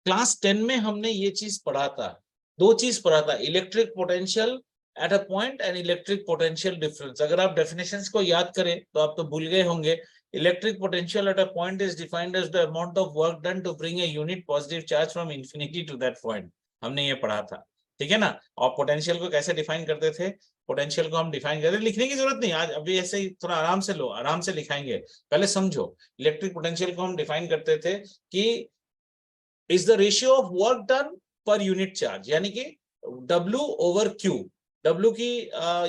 Class 10 में हमने ये चीज पढ़ा था, दो चीज पढ़ा था, electric potential at a point and electric potential difference. अगर आप डेफिनेशंस को याद करें तो आप तो भूल गए होंगे। Electric potential at a point is defined as the amount of work done to bring a unit positive charge from infinity to that point. हमने ये पढ़ा था, ठीक है ना। और पोटेंशियल को कैसे डिफाइन करते थे? पोटेंशियल को हम डिफाइन करते, लिखने की जरूरत नहीं आज, अभी ऐसे ही थोड़ा आराम से लो, आराम से लिखाएंगे, पहले समझो। इलेक्ट्रिक पोटेंशियल को हम डिफाइन करते थे कि is the ratio of work done per unit charge, यानी कि W ओवर Q। W की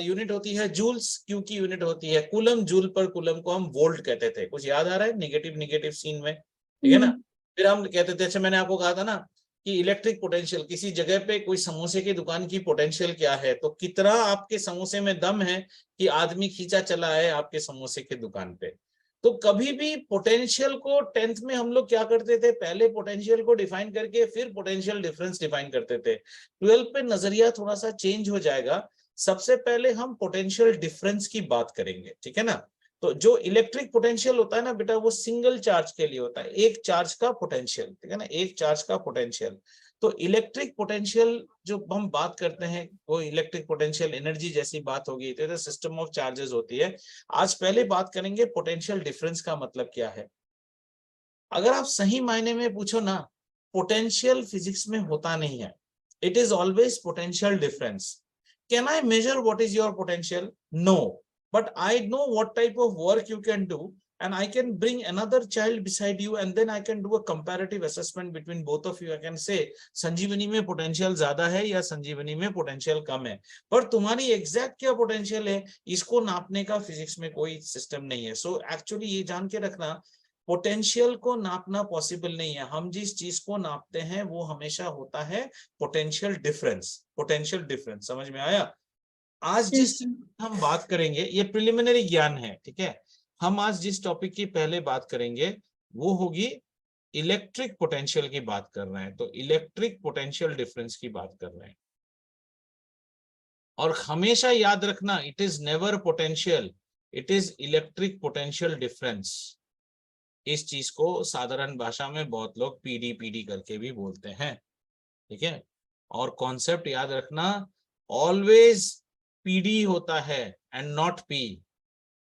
यूनिट होती है जूल्स, Q की यूनिट होती है कूलम, जूल पर कूलम को हम वोल्ट कहते थे। कुछ याद आ रहा है नेगेटिव नेगेटिव सीन में, ठीक है ना। फिर हम कहते थे, अच्छा मैंने आपको कहा था ना कि इलेक्ट्रिक पोटेंशियल, किसी जगह पे कोई समोसे की दुकान की पोटेंशियल क्या है, तो कितना आपके समोसे में दम है कि आदमी खींचा चला है आपके समोसे की दुकान पे। तो कभी भी पोटेंशियल को 10th में हम लोग क्या करते थे, पहले पोटेंशियल को डिफाइन करके फिर पोटेंशियल डिफरेंस डिफाइन करते थे। 12 पे नजरिया थोड़ा सा चेंज हो जाएगा। सबसे पहले हम पोटेंशियल डिफरेंस की बात करेंगे, ठीक है ना। तो जो इलेक्ट्रिक पोटेंशियल होता है ना बेटा, वो सिंगल चार्ज के लिए होता है, एक चार्ज का पोटेंशियल, ठीक है ना, एक चार्ज का पोटेंशियल। तो इलेक्ट्रिक पोटेंशियल जो हम बात करते हैं वो इलेक्ट्रिक पोटेंशियल एनर्जी जैसी बात होगी, तो सिस्टम ऑफ चार्जेस होती है। आज पहले बात करेंगे पोटेंशियल डिफरेंस का मतलब क्या है। अगर आप सही मायने में पूछो ना, पोटेंशियल फिजिक्स में होता नहीं है, it is always potential difference. Can I measure what is your potential? No, but I know what type of work you can do, and I can bring another child beside you and then I can do a comparative assessment between both of you. I can say संजीवनी में potential ज्यादा है या संजीवनी में potential कम है, पर तुम्हारी exact क्या potential है इसको नापने का फिजिक्स में कोई सिस्टम नहीं है। सो एक्चुअली ये जान के रखना, पोटेंशियल को नापना पॉसिबल नहीं है। हम जिस चीज को नापते हैं वो हमेशा होता है पोटेंशियल डिफरेंस। पोटेंशियल डिफरेंस समझ में आया? आज जिस हम बात करेंगे ये प्रिलिमिनरी ज्ञान है, ठीक है। हम आज जिस टॉपिक की पहले बात करेंगे वो होगी इलेक्ट्रिक पोटेंशियल की बात कर रहे हैं, तो इलेक्ट्रिक पोटेंशियल डिफरेंस की बात कर रहे हैं। और हमेशा याद रखना, it is never potential, it is electric potential difference. इस चीज को साधारण भाषा में बहुत लोग पीडी करके भी बोलते हैं, ठीक है। और कॉन्सेप्ट याद रखना, ऑलवेज पीडी होता है and not P,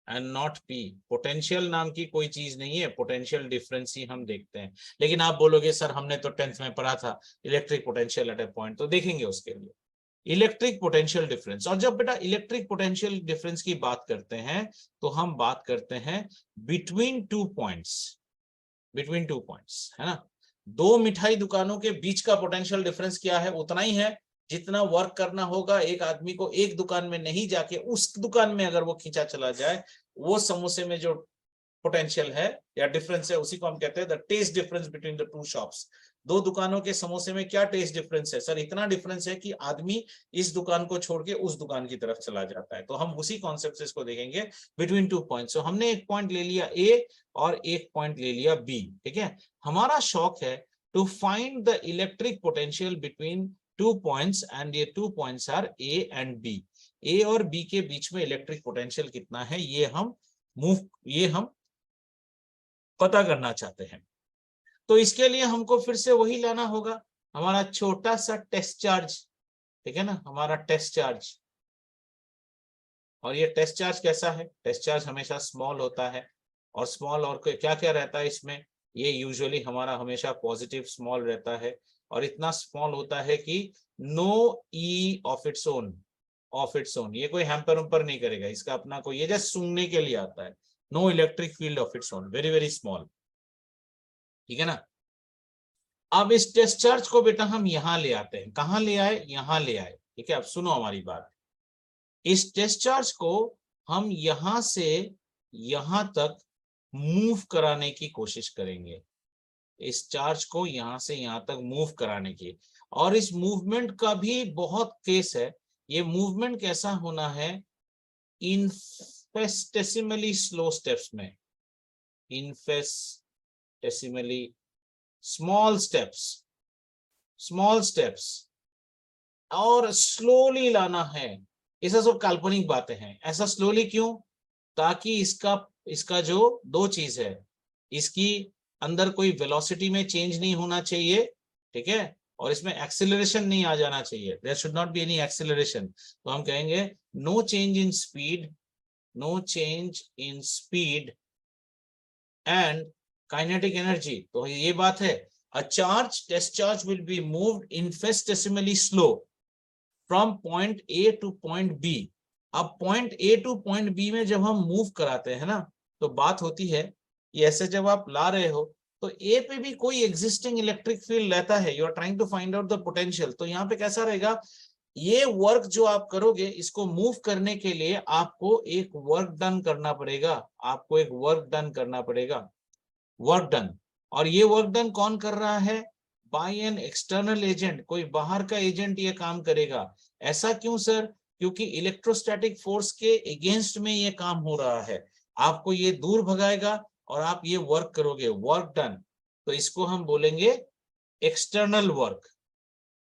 and not P. Potential नाम की कोई चीज नहीं है, पोटेंशियल डिफरेंस ही हम देखते हैं। लेकिन आप बोलोगे सर हमने तो 10th में पढ़ा था इलेक्ट्रिक पोटेंशियल एट ए पॉइंट, तो देखेंगे उसके लिए इलेक्ट्रिक पोटेंशियल डिफरेंस। और जब बेटा इलेक्ट्रिक पोटेंशियल डिफरेंस की बात करते हैं तो हम बात करते हैं between two points, between two points, है ना। दो मिठाई दुकानों के बीच का पोटेंशियल डिफरेंस क्या है? उतना ही है जितना वर्क करना होगा एक आदमी को एक दुकान में नहीं जाके उस दुकान में अगर वो खींचा चला जाए, वो समोसे में जो पोटेंशियल है या डिफरेंस है उसी को हम कहते हैं the taste difference between the two shops. दो दुकानों के समोसे में क्या टेस्ट डिफरेंस है? सर इतना डिफरेंस है कि आदमी इस दुकान को छोड़ के उस दुकान की तरफ चला जाता है। तो हम उसी कॉन्सेप्ट से इसको देखेंगे, बिटवीन टू पॉइंट्स। सो हमने एक पॉइंट ले लिया ए और एक पॉइंट ले लिया बी, ठीक है। हमारा शौक है to find the electric potential between two points and ये two points are A and B. A और बी के बीच में इलेक्ट्रिक पोटेंशियल कितना है ये हम पता करना चाहते हैं। तो इसके लिए हमको फिर से वही लाना होगा, हमारा छोटा सा टेस्ट चार्ज, ठीक है ना, हमारा टेस्ट चार्ज। और ये टेस्ट चार्ज कैसा है? टेस्ट चार्ज हमेशा स्मॉल होता है, और स्मॉल और क्या क्या रहता है इसमें? ये यूजुअली हमारा हमेशा पॉजिटिव स्मॉल रहता है, और इतना स्मॉल होता है कि no E of its own, of its own, ये कोई हैम्पर उम्पर नहीं करेगा, इसका अपना कोई, ये जस्ट सूंघने के लिए आता है। No electric field of its own, very very small, ठीक है ना। अब इस टेस्ट चार्ज को बेटा हम यहां ले आते हैं, कहां ले आए? यहां ले आए, ठीक है। अब सुनो हमारी बात, इस टेस्ट चार्ज को हम यहां से यहां तक मूव कराने की कोशिश करेंगे, इस चार्ज को यहां से यहां तक मूव कराने की। और इस मूवमेंट का भी बहुत केस है। ये मूवमेंट कैसा होना है? इनफेस्टेसिमली स्लो स्टेप्स में, इनफेस्टेसिमली स्मॉल स्टेप्स, स्मॉल स्टेप्स, और स्लोली लाना है। ये सब काल्पनिक बातें हैं। ऐसा स्लोली क्यों? ताकि इसका जो दो चीज है, इसकी अंदर कोई वेलोसिटी में चेंज नहीं होना चाहिए, ठीक है, और इसमें एक्सेलरेशन नहीं आ जाना चाहिए, there should not be any acceleration, तो हम कहेंगे no change in speed, no change in speed and kinetic energy. तो ये बात है, a charge, test charge will be moved infinitesimally slow from point A to point B. अब point A to point B में जब हम move कराते हैं ना, तो बात होती है, ये ऐसे जब आप ला रहे हो तो ए पे भी कोई एग्जिस्टिंग इलेक्ट्रिक फील्ड रहता है, you are trying to find out the potential. तो यहाँ पे कैसा रहेगा, ये वर्क जो आप करोगे, इसको मूव करने के लिए आपको एक वर्क डन करना पड़ेगा, आपको एक वर्क डन करना पड़ेगा, वर्क डन। और ये वर्क डन कौन कर रहा है, बाय एन एक्सटर्नल एजेंट, कोई बाहर का एजेंट ये काम करेगा। ऐसा क्यों सर, क्योंकि इलेक्ट्रोस्टैटिक फोर्स के अगेंस्ट में ये काम हो रहा है, आपको ये दूर भगाएगा और आप ये वर्क करोगे, वर्क डन। तो इसको हम बोलेंगे external work,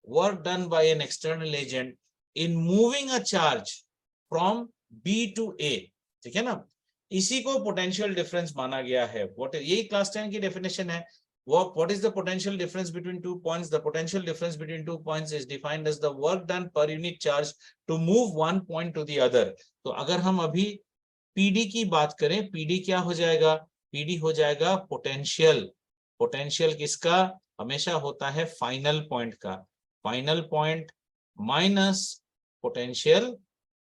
work done by an external agent in moving a charge from B to A, ठीक है ना, इसी को पोटेंशियल डिफरेंस माना गया है। व्हाट यही क्लास 10 की डेफिनेशन है। what is the potential difference between 2 points? The potential difference between 2 points is defined as the work done per unit charge to move one point to the other। तो अगर हम अभी PD की बात करें, PD क्या हो जाएगा, पीडी हो जाएगा पोटेंशियल। पोटेंशियल किसका, हमेशा होता है फाइनल पॉइंट का, final point minus potential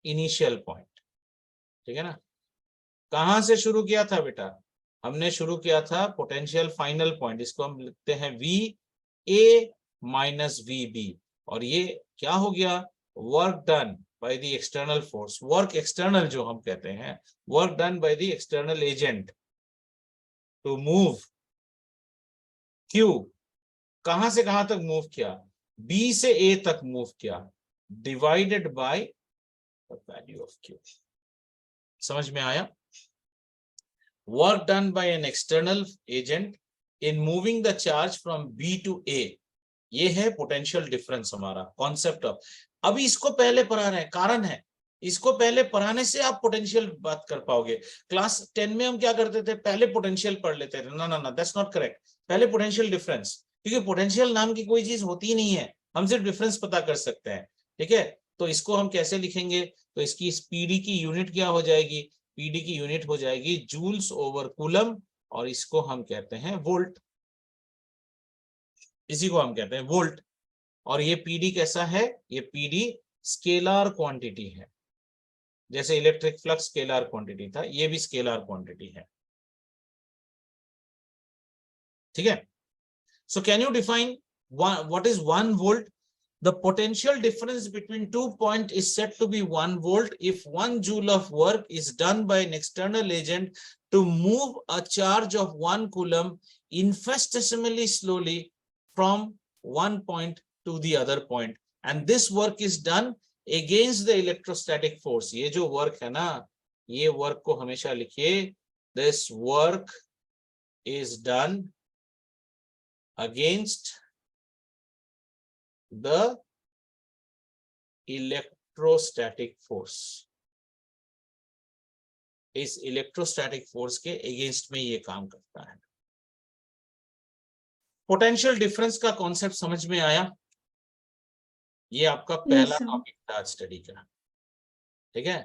initial point, ठीक है ना। कहां से शुरू किया था बेटा, हमने शुरू किया था पोटेंशियल फाइनल पॉइंट, इसको हम लिखते हैं V A minus V B, और ये क्या हो गया, work done by the external force, work external जो हम कहते हैं, work done by the external agent to move Q, कहां से कहां तक मूव किया, बी से ए तक मूव किया, divided by the value of Q. समझ में आया, work done by an external agent in moving the charge from B to A, ये है पोटेंशियल डिफरेंस हमारा कॉन्सेप्ट ऑफ। अभी इसको पहले पढ़ा रहे हैं, कारण है, इसको पहले पढ़ाने से आप पोटेंशियल बात कर पाओगे। क्लास 10 में हम क्या करते थे, पहले पोटेंशियल पढ़ लेते थे, ना ना ना, दैट्स नॉट करेक्ट, पहले पोटेंशियल डिफरेंस, क्योंकि पोटेंशियल नाम की कोई चीज होती ही नहीं है, हम सिर्फ डिफरेंस पता कर सकते हैं, ठीक है। तो इसको हम कैसे लिखेंगे, तो इसकी पीडी की यूनिट क्या हो जाएगी, पीडी की यूनिट हो जाएगी जूल्स ओवर कूलम, और इसको हम कहते हैं वोल्ट, इसी को हम कहते हैं वोल्ट। और ये पीडी कैसा है, ये पीडी स्केलर क्वांटिटी है, जैसे इलेक्ट्रिक फ्लक्स स्केलर क्वांटिटी था, ये भी स्केलर क्वांटिटी है, ठीक है। So can you define what is 1 volt? The potential difference between 2 points is said to be 1 volt if 1 joule of work is done by an external agent to move a charge of 1 coulomb infinitesimally slowly from one point to the other point, and this work is done against the electrostatic force। ये जो work है ना, ये work को हमेशा लिखिए, this work is done against the electrostatic force, इस electrostatic force के अगेंस्ट में ये काम करता है। पोटेंशियल डिफरेंस का कॉन्सेप्ट समझ में आया, ये आपका पहला टॉपिक था आज स्टडी का, ठीक है।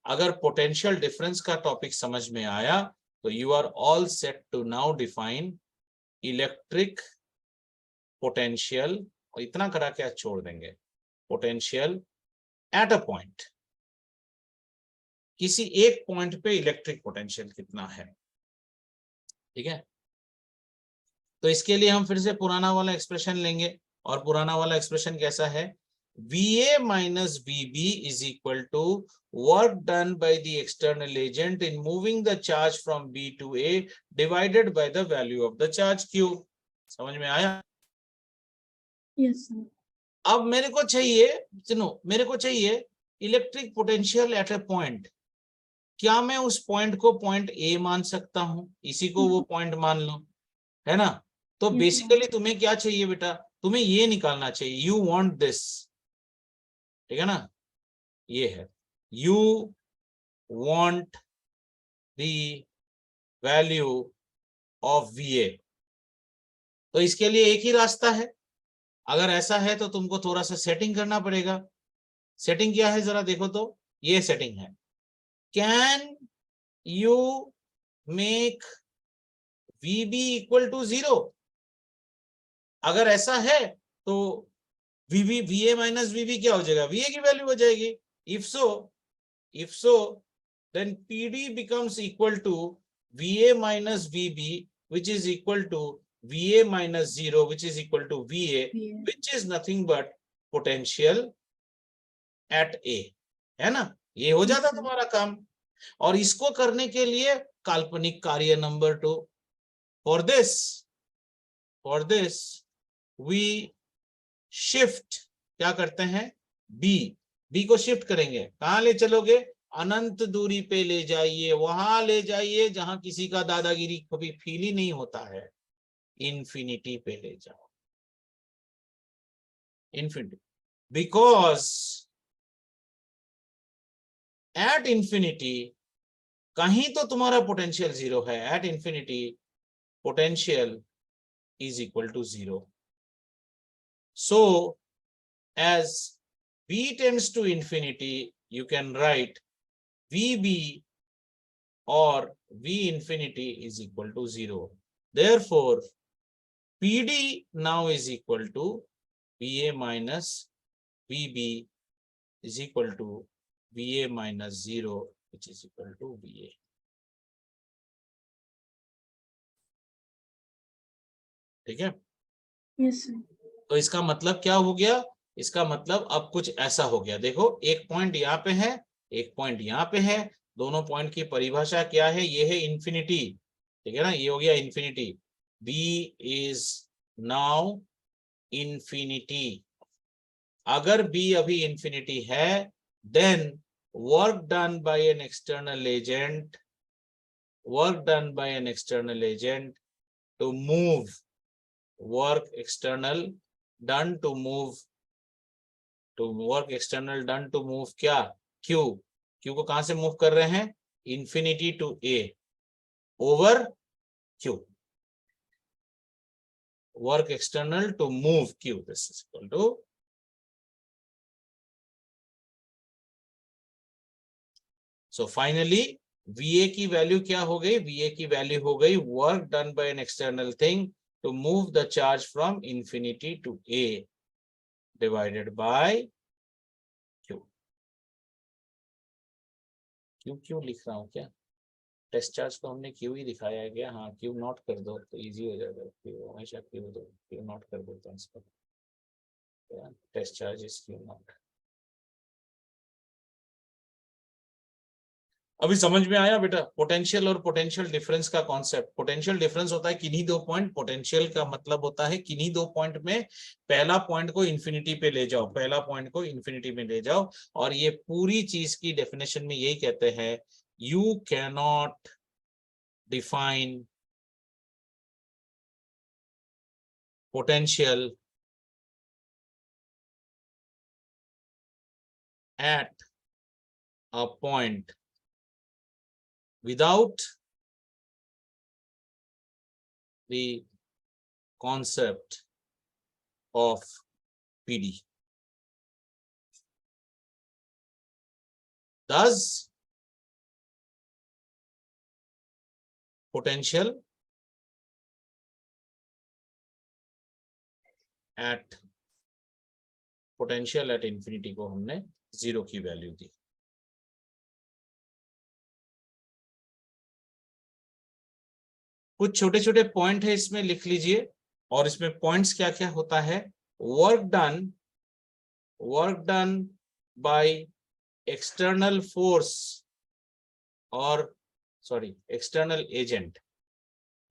अगर पोटेंशियल डिफरेंस का टॉपिक समझ में आया तो you are all set to now define electric potential, और इतना करा के छोड़ देंगे, पोटेंशियल एट अ पॉइंट, किसी एक पॉइंट पे इलेक्ट्रिक पोटेंशियल कितना है, ठीक है। तो इसके लिए हम फिर से पुराना वाला एक्सप्रेशन लेंगे, और पुराना वाला एक्सप्रेशन कैसा है, VA minus VB is equal to work done by the external agent in moving the charge from B to A divided by the value of the charge Q। समझ में आया? Yes, sir. अब मेरे को चाहिए, सुनो, मेरे को चाहिए electric potential at a point. क्या मैं उस पॉइंट को पॉइंट ए मान सकता हूं, इसी को वो पॉइंट मान लो, है ना। तो Yes, बेसिकली तुम्हें क्या चाहिए बेटा, तुम्हें ये निकालना चाहिए, यू वांट दिस, ठीक है ना, ये है, you want the value of VA। तो इसके लिए एक ही रास्ता है, अगर ऐसा है तो तुमको थोड़ा सा सेटिंग करना पड़ेगा। सेटिंग क्या है जरा देखो तो, ये सेटिंग है, can you make VB equal to 0। अगर ऐसा है तो VA माइनस VB क्या हो जाएगा, VA की वैल्यू हो जाएगी। If so then PD becomes equal to VA minus VB, which is equal to VA minus 0, which is equal to VA, which is nothing but potential at A, है ना। ये हो जाता तुम्हारा काम। और इसको करने के लिए काल्पनिक कार्य number 2, for this we shift, क्या करते हैं, B को शिफ्ट करेंगे, कहां ले चलोगे, अनंत दूरी पे ले जाइए, वहां ले जाइए जहां किसी का दादागिरी कभी फील ही नहीं होता है, इंफिनिटी पे ले जाओ, इंफिनिटी, बिकॉज एट इंफिनिटी कहीं तो तुम्हारा पोटेंशियल 0 है, at infinity potential is equal to 0। So as B tends to infinity, you can write VB or V infinity is equal to 0. Therefore, PD now is equal to VA minus VB is equal to VA minus 0, which is equal to VA. ठीक है। Yes, sir. तो इसका मतलब क्या हो गया, इसका मतलब अब कुछ ऐसा हो गया, देखो एक पॉइंट यहाँ पे है, एक पॉइंट यहाँ पे है, दोनों पॉइंट की परिभाषा क्या है, ये है इंफिनिटी, ठीक है ना, ये हो गया infinity. B is now infinity. अगर B अभी इंफिनिटी है, then work done by an external agent, work done by an external agent to move, work external done to move, to work external done to move क्या, Q को कहां से move कर रहे हैं, infinity to A over Q, work external to move Q, this is equal to, so finally VA की value क्या हो गई, VA की वैल्यू हो गई work done by an external thing to move the charge from infinity to A divided by Q। क्यों लिख रहा हूं क्या, टेस्ट चार्ज को हमने Q ही दिखाया है क्या, हाँ Q नॉट कर दो तो इजी हो जाएगा, Q हमेशा Q दो, Q नॉट कर देते हैं इसको, test charge is Q nought. अभी समझ में आया बेटा, पोटेंशियल और पोटेंशियल डिफरेंस का कॉन्सेप्ट। पोटेंशियल डिफरेंस होता है किन्हीं दो पॉइंट, पोटेंशियल का मतलब होता है किन्हीं दो पॉइंट में पहला पॉइंट को इंफिनिटी पे ले जाओ, पहला पॉइंट को इंफिनिटी में ले जाओ। और ये पूरी चीज की डेफिनेशन में यही कहते हैं, you can not define potential at a point without the concept of PD. Thus, potential at infinity को हमने 0 की वैल्यू दी। कुछ छोटे छोटे पॉइंट है इसमें लिख लीजिए, और इसमें पॉइंट्स क्या क्या होता है, work done by external force और external agent,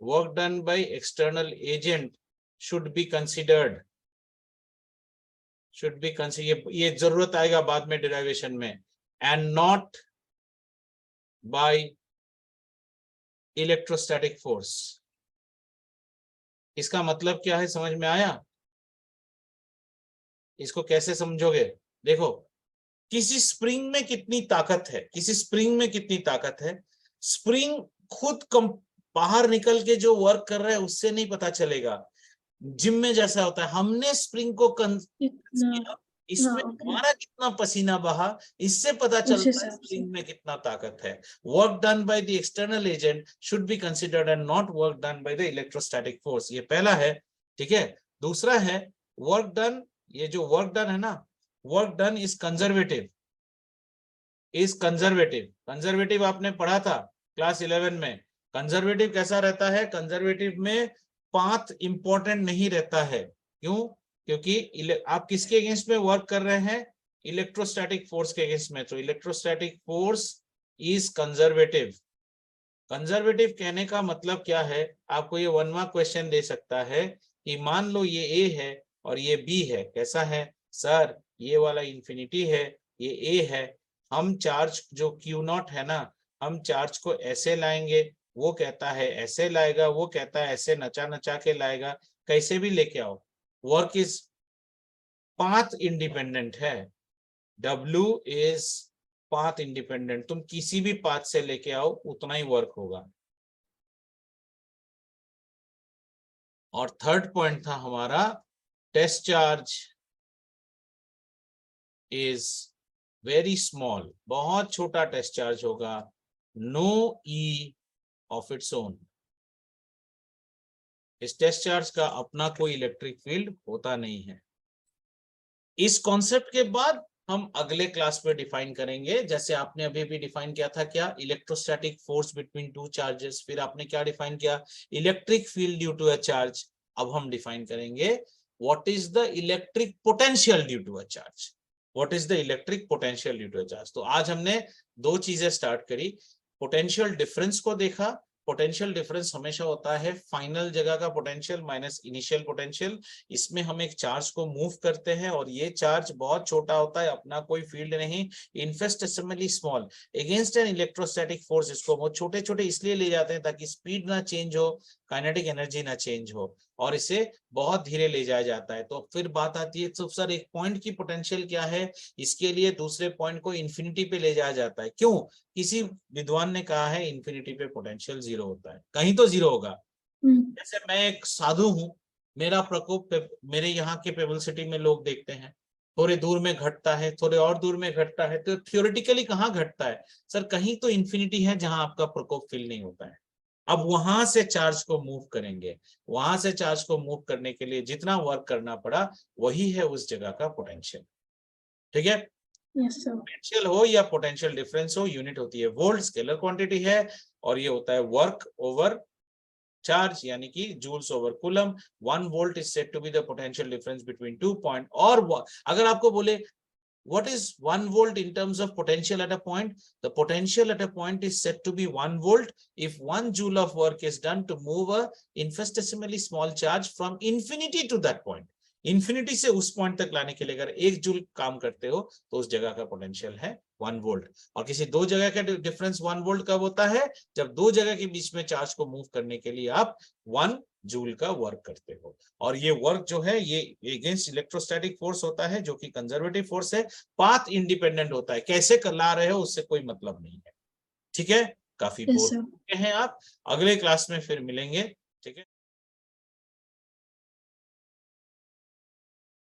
work done by external agent should be considered, ये जरूरत आएगा बाद में डेरिवेशन में, and not by electrostatic force. इसका मतलब क्या है, समझ में आया, इसको कैसे समझोगे, देखो किसी स्प्रिंग में कितनी ताकत है, स्प्रिंग खुद बाहर निकल के जो वर्क कर रहा है उससे नहीं पता चलेगा, जिम में जैसा होता है, हमने स्प्रिंग को इतना इसमें हाँ, okay. हमारा कितना पसीना बहा, इससे पता उस चलता है हिसाब से स्प्रिंग में कितना ताकत है। Work done by the external agent should be considered and not work done by the electrostatic force. ये पहला है, ठीक है। दूसरा है वर्क डन, ये जो वर्क डन है ना, work done is conservative, conservative आपने पढ़ा था क्लास 11 में। कंजर्वेटिव कैसा रहता है, कंजर्वेटिव में पाथ इंपॉर्टेंट नहीं रहता है। क्यों? क्योंकि आप किसके अगेंस्ट में वर्क कर रहे हैं, इलेक्ट्रोस्टैटिक फोर्स के अगेंस्ट में। तो electrostatic force is conservative. Conservative कहने का मतलब क्या है, आपको ये 1 मार्क क्वेश्चन दे सकता है कि मान लो ये ए है और ये बी है। कैसा है सर, ये वाला इंफिनिटी है, ये ए है। हम चार्ज जो Q0 है ना, हम चार्ज को ऐसे लाएंगे, वो कहता है ऐसे लाएगा, वो कहता है ऐसे नचा नचा के लाएगा। कैसे भी लेके आओ, वर्क इज पाथ इंडिपेंडेंट है। W इज पाथ इंडिपेंडेंट, तुम किसी भी पाथ से लेके आओ उतना ही वर्क होगा। और थर्ड पॉइंट था हमारा, test charge is very small, बहुत छोटा टेस्ट चार्ज होगा, no E of its own. इस टेस्ट चार्ज का अपना कोई इलेक्ट्रिक फील्ड होता नहीं है। इस कॉन्सेप्ट के बाद हम अगले क्लास में डिफाइन करेंगे, जैसे आपने अभी भी डिफाइन किया था क्या, electrostatic force between two charges. फिर आपने क्या डिफाइन किया, electric field due to a charge. अब हम डिफाइन करेंगे what is the electric potential due to a charge, what is the electric potential due to a charge. तो आज हमने दो चीजें स्टार्ट करी, पोटेंशियल डिफरेंस को देखा। पोटेंशियल डिफरेंस हमेशा होता है फाइनल जगह का पोटेंशियल माइनस इनिशियल पोटेंशियल। इसमें हम एक चार्ज को मूव करते हैं और ये चार्ज बहुत छोटा होता है, अपना कोई फील्ड नहीं, infinitesimally small. Against an electrostatic force इसको बहुत छोटे छोटे इसलिए ले जाते हैं ताकि स्पीड ना चेंज हो, काइनेटिक एनर्जी ना चेंज हो, और इसे बहुत धीरे ले जाया जाता है। तो फिर बात आती है, तो सर एक पॉइंट की पोटेंशियल क्या है, इसके लिए दूसरे पॉइंट को इन्फिनिटी पे ले जाया जाता है। क्यों? किसी विद्वान ने कहा है इन्फिनिटी पे पोटेंशियल जीरो होता है, कहीं तो जीरो होगा। जैसे मैं एक साधु हूं, मेरा प्रकोप मेरे यहाँ के पेबल सिटी में लोग देखते हैं, थोड़े दूर में घटता है, थोड़े और दूर में घटता है, तो थियोरेटिकली कहाँ घटता है सर, कहीं तो इन्फिनिटी है जहां आपका प्रकोप फील नहीं होता है। अब वहां से चार्ज को मूव करेंगे, वहां से चार्ज को मूव करने के लिए जितना वर्क करना पड़ा वही है उस जगह का पोटेंशियल। ठीक है, पोटेंशियल हो या पोटेंशियल डिफरेंस हो, यूनिट होती है वोल्ट, स्केलर क्वांटिटी है, और ये होता है वर्क ओवर चार्ज, यानी कि joules over coulomb. 1 volt is said to be the potential difference between 2 point. और अगर आपको बोले what is 1 volt in terms of potential at a point, the potential at a point is said to be 1 volt if 1 joule of work is done to move a infinitesimally small charge from infinity to that point। Infinity से उस point तक लाने के लिए अगर 1 joule काम करते हो तो उस जगह का पोटेंशियल है 1 वोल्ट। और किसी दो जगह का डिफरेंस 1 वोल्ट कब होता है, जब दो जगह के बीच में चार्ज को मूव करने के लिए आप 1 जूल का वर्क करते हो। और ये वर्क जो है ये अगेंस्ट इलेक्ट्रोस्टैटिक फोर्स होता है, जो कि कंजर्वेटिव फोर्स है, पाथ इंडिपेंडेंट होता है, कैसे कर ला रहे हो उससे कोई मतलब नहीं है। ठीक है, काफी बोर हैं आप, अगले क्लास में फिर मिलेंगे। ठीक है।